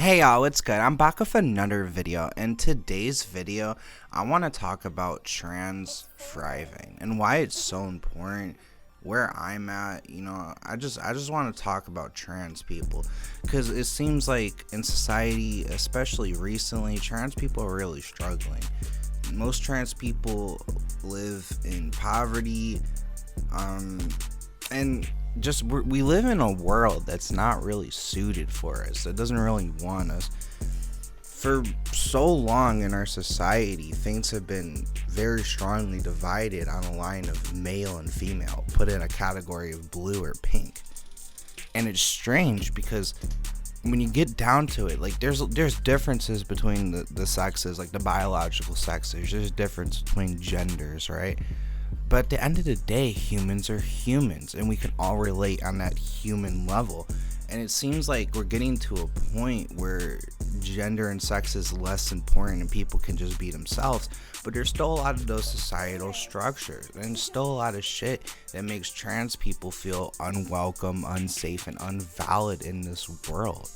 Hey y'all, what's good? I'm back with another video. In today's video, I want to talk about trans thriving and why it's so important. Where I'm at, I just want to talk about trans people because it seems like in society, especially recently, trans people are really struggling. Most trans people live in poverty, and just we live in a world that's not really suited for us. That doesn't really want us. For so long in our society, things have been very strongly divided on a line of male and female, put in a category of blue or pink. And it's strange because when you get down to it, like there's differences between the sexes, like the biological sexes. There's difference between genders, right? But at the end of the day, humans are humans, and we can all relate on that human level. And it seems like we're getting to a point where gender and sex is less important and people can just be themselves. But there's still a lot of those societal structures, and still a lot of shit that makes trans people feel unwelcome, unsafe, and unvalid in this world.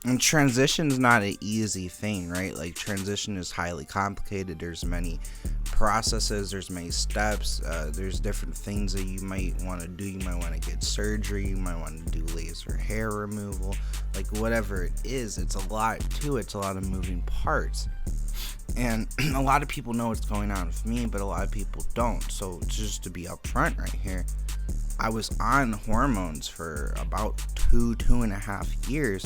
And transition is not an easy thing, right? Like, transition is highly complicated. There's many processes, there's many steps, there's different things that you might want to do. You might want to get surgery, you might want to do laser hair removal, like whatever it is. It's a lot to it. It's a lot of moving parts, and a lot of people know what's going on with me, but a lot of people don't. So just to be upfront right here, I was on hormones for about two and a half years,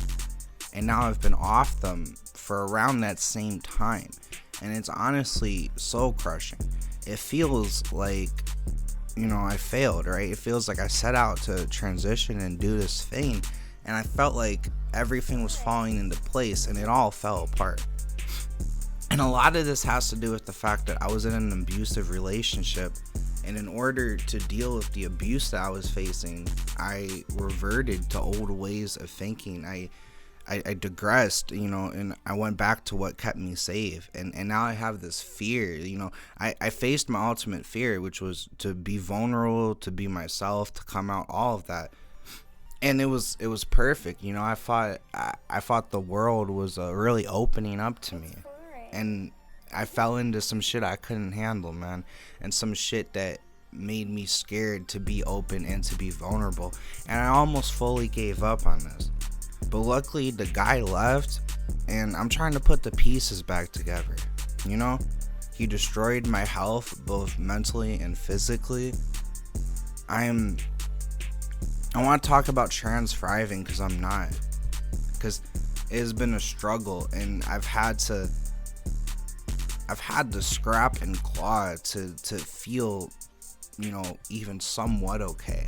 and now I've been off them for around that same time. And it's honestly soul crushing. It feels like, I failed, right? It feels like I set out to transition and do this thing, and I felt like everything was falling into place, and it all fell apart. And a lot of this has to do with the fact that I was in an abusive relationship, and in order to deal with the abuse that I was facing, I reverted to old ways of thinking. I digressed, and I went back to what kept me safe. And now I have this fear, I faced my ultimate fear, which was to be vulnerable, to be myself, to come out, all of that. And it was perfect. I thought the world was really opening up to me. And I fell into some shit I couldn't handle, man. And some shit that made me scared to be open and to be vulnerable. And I almost fully gave up on this. But luckily, the guy left, and I'm trying to put the pieces back together. He destroyed my health, both mentally and physically. I want to talk about trans thriving because I'm not. Because it has been a struggle, and I've had to scrap and claw to feel, even somewhat okay.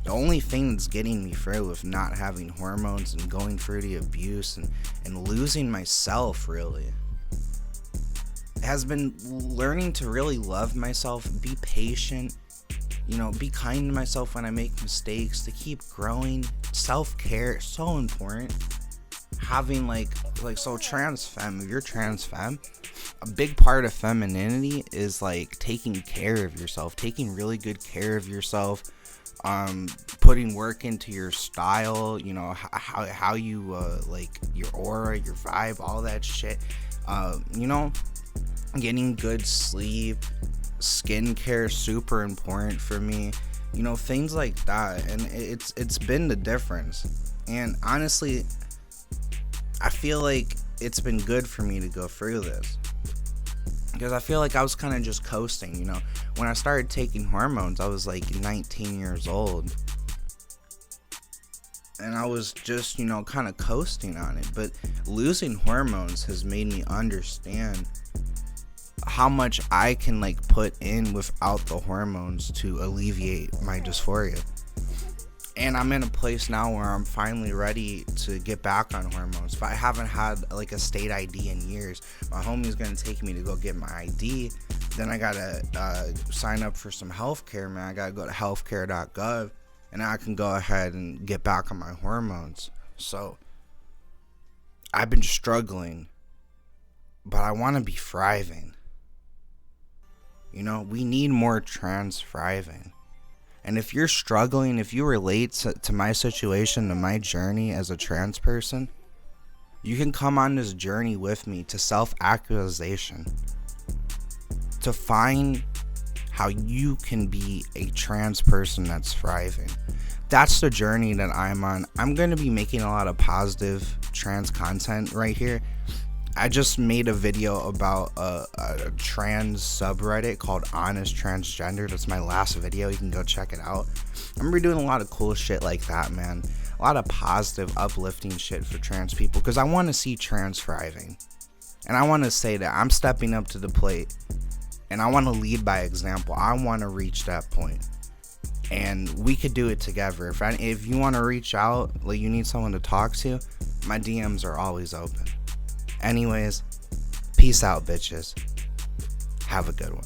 The only thing that's getting me through with not having hormones and going through the abuse and losing myself, really, has been learning to really love myself, be patient, be kind to myself when I make mistakes, to keep growing. Self-care is so important. Having so trans femme, if you're trans femme, a big part of femininity is like taking care of yourself, taking really good care of yourself, putting work into your style, how you like your aura, your vibe, all that shit, getting good sleep, skincare, super important for me, things like that. And it's been the difference. And honestly, I feel like it's been good for me to go through this, because I feel like I was kind of just coasting. When I started taking hormones, I was like 19 years old, and I was just, kind of coasting on it. But losing hormones has made me understand how much I can put in without the hormones to alleviate my dysphoria. And I'm in a place now where I'm finally ready to get back on hormones. But I haven't had a state ID in years. My homie's gonna take me to go get my ID. Then I gotta sign up for some healthcare, man. I gotta go to healthcare.gov, and I can go ahead and get back on my hormones. So I've been struggling, but I want to be thriving. We need more trans thriving. And if you're struggling, if you relate to my situation, to my journey as a trans person, You can come on this journey with me to self-actualization, to find how you can be a trans person that's thriving. That's the journey that I'm on. I'm going to be making a lot of positive trans content right here. I just made a video about a trans subreddit called Honest Transgender. That's my last video. You can go check it out. I'm gonna be doing a lot of cool shit like that, man. A lot of positive, uplifting shit for trans people, because I want to see trans thriving. And I want to say that I'm stepping up to the plate, and I want to lead by example. I want to reach that point, and we could do it together. If you want to reach out, like you need someone to talk to, my DMs are always open. Anyways, peace out, bitches. Have a good one.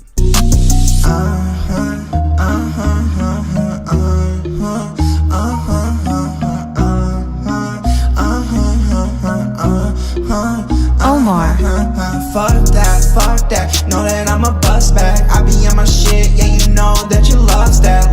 Omar. Fuck that, know that I'm a bust back. I be on my shit, yeah, you know that you love that.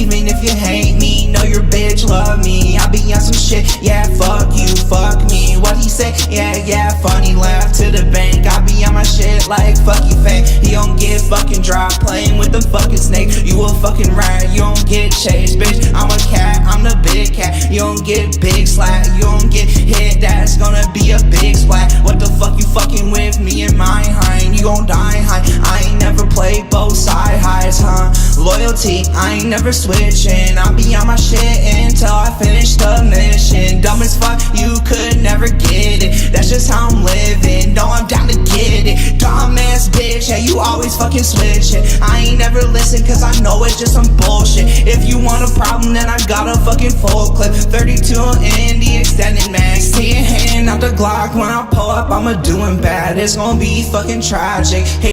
Even if you hate me, know your bitch love me. I be on some shit, yeah, fuck you, fuck me. What he say? Yeah, funny, laugh to the bank. I be on my shit like fuck you, fake. He don't get fucking dropped, playing with the fucking snake. You a fucking rat, you don't get chased, bitch. I'm a cat, I'm the big cat. You don't get big slack, you don't get hit, that's gonna be a big splat. What the fuck you fucking with me and my hind? You gon' die high. I ain't never played both side highs, huh? Loyalty, I ain't never switching. I'll be on my shit until I finish the mission. Dumb as fuck, you could never get it. That's just how I'm living. No, I'm down to get it. Dumb ass bitch, yeah, you always fucking switching. I ain't never listen, cause I know it's just some bullshit. If you want a problem, then I got a fucking full clip. 32 in the extended mag. See your hand out the Glock when I pull up, I'ma doing bad. It's gonna be fucking tragic.